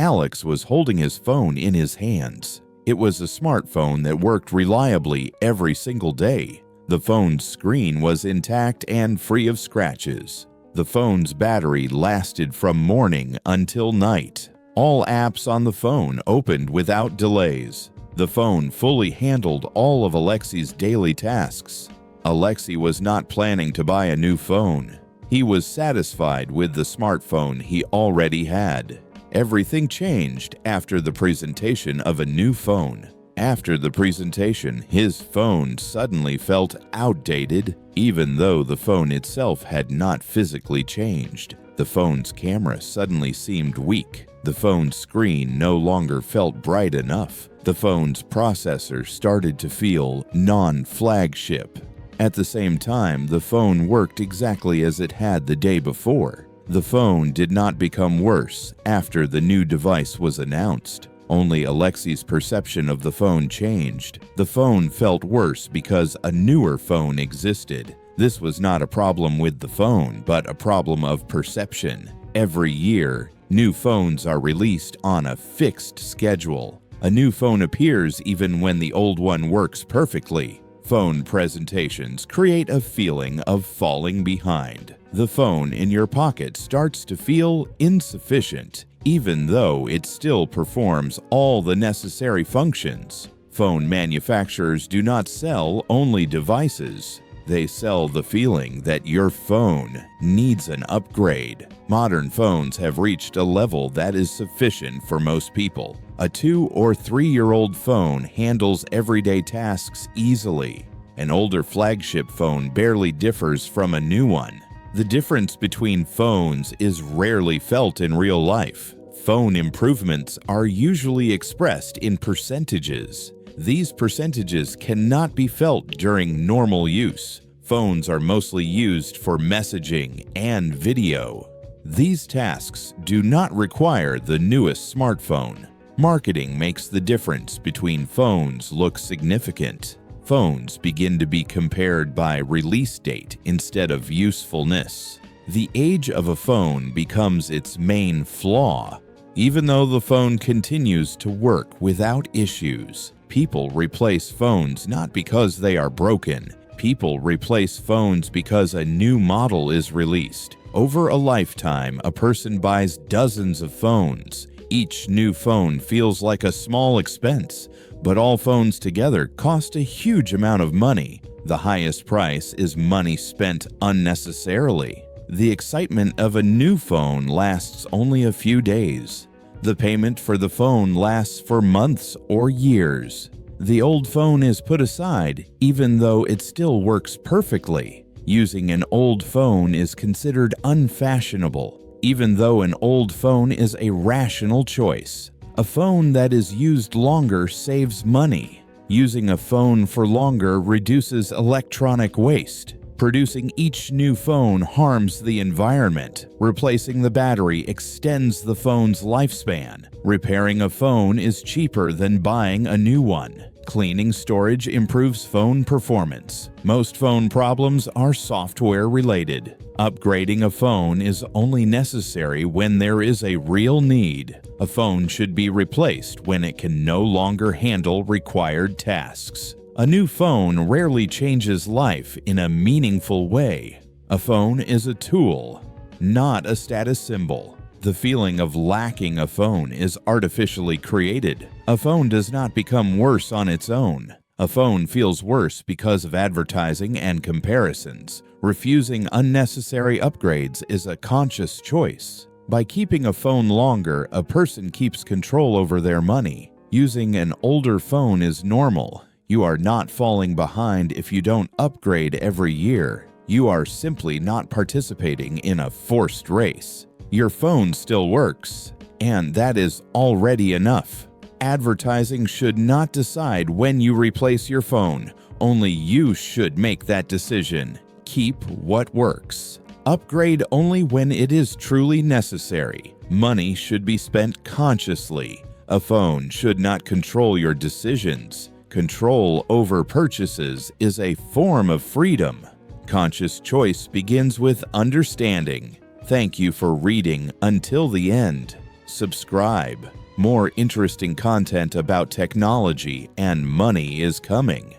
Alex was holding his phone in his hands. It was a smartphone that worked reliably every single day. The phone's screen was intact and free of scratches. The phone's battery lasted from morning until night. All apps on the phone opened without delays. The phone fully handled all of Alexei's daily tasks. Alexei was not planning to buy a new phone. He was satisfied with the smartphone he already had. Everything changed after the presentation of a new phone. After the presentation, his phone suddenly felt outdated, even though the phone itself had not physically changed. The phone's camera suddenly seemed weak. The phone's screen no longer felt bright enough. The phone's processor started to feel non-flagship. At the same time, the phone worked exactly as it had the day before. The phone did not become worse after the new device was announced. Only Alexei's perception of the phone changed. The phone felt worse because a newer phone existed. This was not a problem with the phone, but a problem of perception. Every year, new phones are released on a fixed schedule. A new phone appears even when the old one works perfectly. Phone presentations create a feeling of falling behind. The phone in your pocket starts to feel insufficient, even though it still performs all the necessary functions. Phone manufacturers do not sell only devices. They sell the feeling that your phone needs an upgrade. Modern phones have reached a level that is sufficient for most people. A 2- or 3-year-old phone handles everyday tasks easily. An older flagship phone barely differs from a new one. The difference between phones is rarely felt in real life. Phone improvements are usually expressed in percentages. These percentages cannot be felt during normal use. Phones are mostly used for messaging and video. These tasks do not require the newest smartphone. Marketing makes the difference between phones look significant. Phones begin to be compared by release date instead of usefulness. The age of a phone becomes its main flaw. Even though the phone continues to work without issues, people replace phones not because they are broken. People replace phones because a new model is released. Over a lifetime, a person buys dozens of phones. Each new phone feels like a small expense, but all phones together cost a huge amount of money. The highest price is money spent unnecessarily. The excitement of a new phone lasts only a few days. The payment for the phone lasts for months or years. The old phone is put aside, even though it still works perfectly. Using an old phone is considered unfashionable, even though an old phone is a rational choice. A phone that is used longer saves money. Using a phone for longer reduces electronic waste. Producing each new phone harms the environment. Replacing the battery extends the phone's lifespan. Repairing a phone is cheaper than buying a new one. Cleaning storage improves phone performance. Most phone problems are software related. Upgrading a phone is only necessary when there is a real need. A phone should be replaced when it can no longer handle required tasks. A new phone rarely changes life in a meaningful way. A phone is a tool, not a status symbol. The feeling of lacking a phone is artificially created. A phone does not become worse on its own. A phone feels worse because of advertising and comparisons. Refusing unnecessary upgrades is a conscious choice. By keeping a phone longer, a person keeps control over their money. Using an older phone is normal. You are not falling behind if you don't upgrade every year. You are simply not participating in a forced race. Your phone still works, and that is already enough. Advertising should not decide when you replace your phone. Only you should make that decision. Keep what works. Upgrade only when it is truly necessary. Money should be spent consciously. A phone should not control your decisions. Control over purchases is a form of freedom. Conscious choice begins with understanding. Thank you for reading until the end. subscribe. More interesting content about technology and money is coming.